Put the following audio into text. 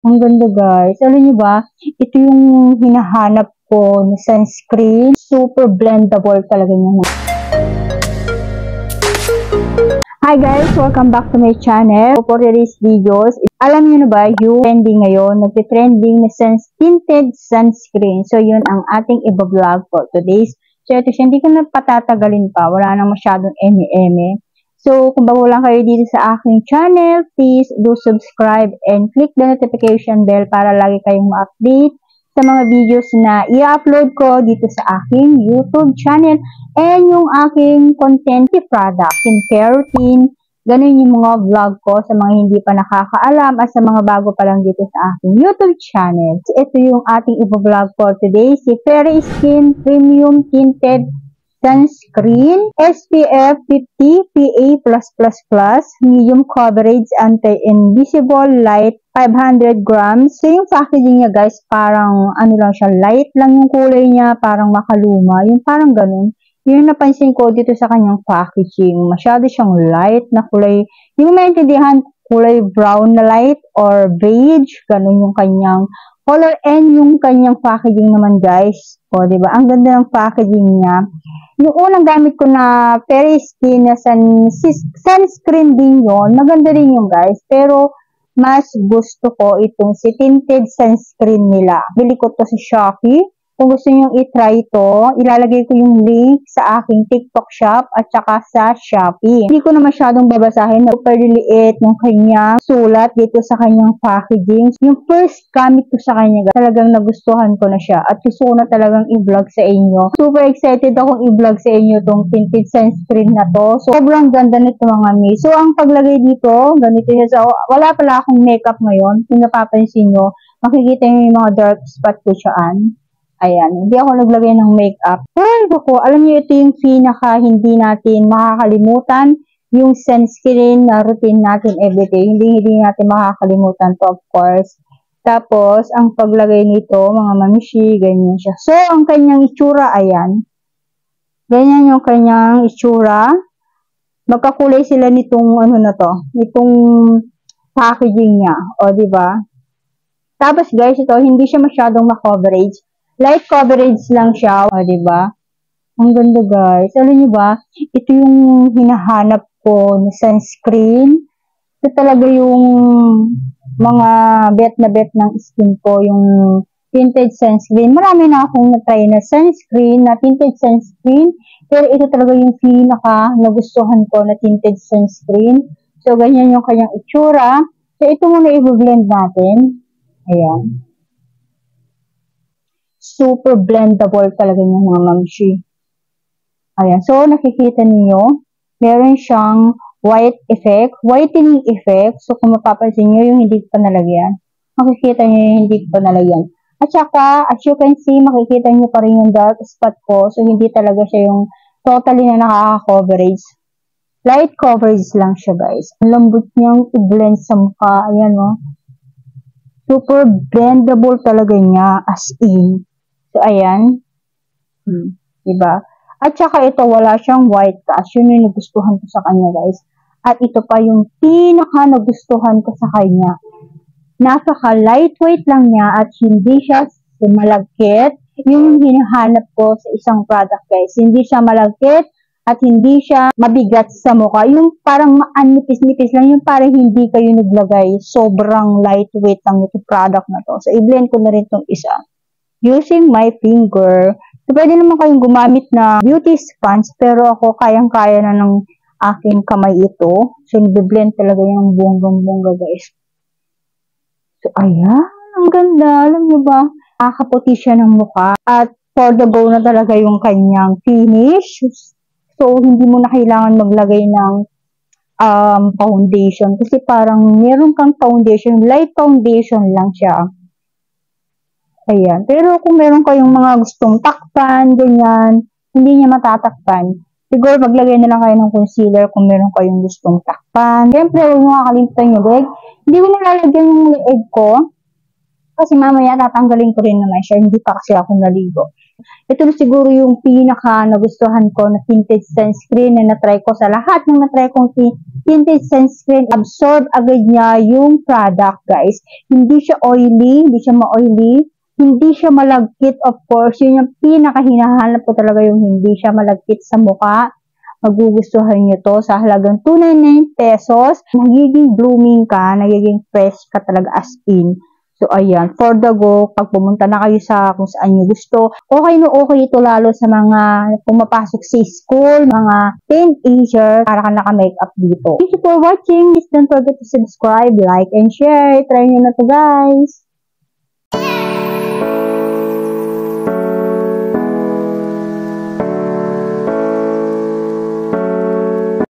Ang ganda guys. Alam niyo ba, ito yung hinahanap ko na sunscreen. Super blendable talaga niya. Hi guys! Welcome back to my channel. For today's videos, alam niyo na ba yung trending ngayon? Nagtitrending na tinted sunscreen. So yun ang ating i-vlog for today's. So ito siya, hindi ko na patatagalin pa. Wala nang masyadong eme-eme. So, kung bago lang kayo dito sa aking channel, please do subscribe and click the notification bell para lagi kayong ma-update sa mga videos na i-upload ko dito sa aking YouTube channel and yung aking content product, skincare routine, ganun yung mga vlog ko sa mga hindi pa nakakaalam at sa mga bago pa lang dito sa aking YouTube channel. So, ito yung ating i-vlog for today, si Fairy Skin Premium Tinted Sunscreen, SPF 50 PA+++, medium coverage, anti-invisible light, 500 grams. So, yung packaging niya guys, parang ano lang siya, light lang yung kulay niya, parang makaluma, yung parang ganun. Yung napansin ko dito sa kanyang packaging, masyado siyang light na kulay, yung maintindihan, kulay brown na light or beige, ganun yung kanyang color and yung kanyang packaging naman guys. O, diba? Ang ganda ng packaging niya. Yung unang gamit ko na Fairy Skin na sunscreen din yun. Maganda rin yung guys. Pero, mas gusto ko itong si tinted sunscreen nila. Bili ko to sa Shopee. Kung gusto nyo i-try ito, ilalagay ko yung link sa aking TikTok shop at saka sa Shopee. Hindi ko na masyadong babasahin na super liliit yung kanyang sulat dito sa kanyang packaging. Yung first gamit ko sa kanya, talagang nagustuhan ko na siya at gusto ko na talagang i-vlog sa inyo. Super excited akong i-vlog sa inyo itong tinted sunscreen na to. So, sobrang ganda nito mga mi. So, ang paglagay dito, ganito siya. So, wala pala akong makeup ngayon. Kung napapansin nyo, makikita nyo yung mga dark spot ko siyaan. Ayan, hindi ako naglagay ng makeup. Ay, ako, alam niyo ito yung pinaka hindi natin makakalimutan, yung sunscreen na routine natin everyday. Hindi natin makakalimutan to, of course. Tapos, ang paglagay nito, mga mamishi, ganyan siya. So, ang kanyang itsura, ayan. Ganyan yung kanyang itsura. Magkakulay sila nitong, ano na to, nitong packaging niya. O, diba? Tapos, guys, ito, hindi siya masyadong ma-coverage. Light coverage lang siya, o, diba? Ang ganda guys. Alam niyo ba, ito yung hinahanap ko na sunscreen. Ito talaga yung mga bet na bet ng skin ko, yung tinted sunscreen. Marami na akong na-try na sunscreen, na tinted sunscreen. Pero ito talaga yung pinaka nagustuhan ko na tinted sunscreen. So, ganyan yung kanyang itsura. So, ito muna i-blend natin. Ayan. Super blendable talaga yung mga mamshi. Ayan. So, nakikita niyo meron siyang white effect, whitening effect. So, kung mapapansin niyo yung hindi ko pa nalagyan, makikita niyo yung hindi ko pa nalagyan. At saka, as you can see, makikita niyo pa rin yung dark spot ko. So, hindi talaga siya yung totally na nakaka-coverage. Light coverage lang siya, guys. Ang lambot niyang i-blend sa mukha. Ayan, no? Super blendable talaga niya, as in. So, ayan. Diba? At saka ito, wala siyang white cast. Yun yung nagustuhan ko sa kanya, guys. At ito pa yung pinaka nagustuhan ko sa kanya. Napaka-lightweight lang niya at hindi siya malagkit. Yung hinahanap ko sa isang product, guys. Hindi siya malagkit at hindi siya mabigat sa mukha. Yung parang nipis-nipis lang. Yung parang hindi kayo naglagay. Sobrang lightweight lang ito product na to. So, i-blend ko na rin itong isa. Using my finger. So, pwede naman kayong gumamit na beauty sponge, pero ako kayang-kaya na ng aking kamay ito. So, nag-blend talaga yung bonggang-bongga, guys. So, ayan. Ang ganda. Alam niyo ba? Nakakaputi siya ng mukha. At for the go na talaga yung kanyang finish. So, hindi mo na kailangan maglagay ng foundation. Kasi parang meron kang foundation. Light foundation lang siya. Ayan. Pero kung meron kayong mga gustong takpan, ganyan, hindi niya matatakpan. Siguro maglagay na lang kayo ng concealer kung meron kayong gustong takpan. Siyempre, huwag nyo kakalimutan yung leg. Hindi ko nilalagyan yung leg ko. Kasi mamaya tatanggalin ko rin naman siya, hindi pa kasi ako naligo. Ito na siguro yung pinaka nagustuhan ko na tinted sunscreen na natry ko sa lahat ng natry kong tinted sunscreen. Absorb agad niya yung product, guys. Hindi siya oily, hindi siya ma-oily, hindi siya malagkit, of course. Yun yung pinaka hinahanap ko talaga, yung hindi siya malagkit sa mukha. Magugustuhan nyo to sa halagang 299 pesos. Nagiging blooming ka, nagiging fresh ka talaga as in. So, ayan, for the go, pag pumunta na kayo sa kung saan nyo gusto, okay ito lalo sa mga pumapasok sa school, mga teenager, para ka naka-makeup dito. Thank you for watching. Please don't forget to subscribe, like, and share. Try nyo na to, guys.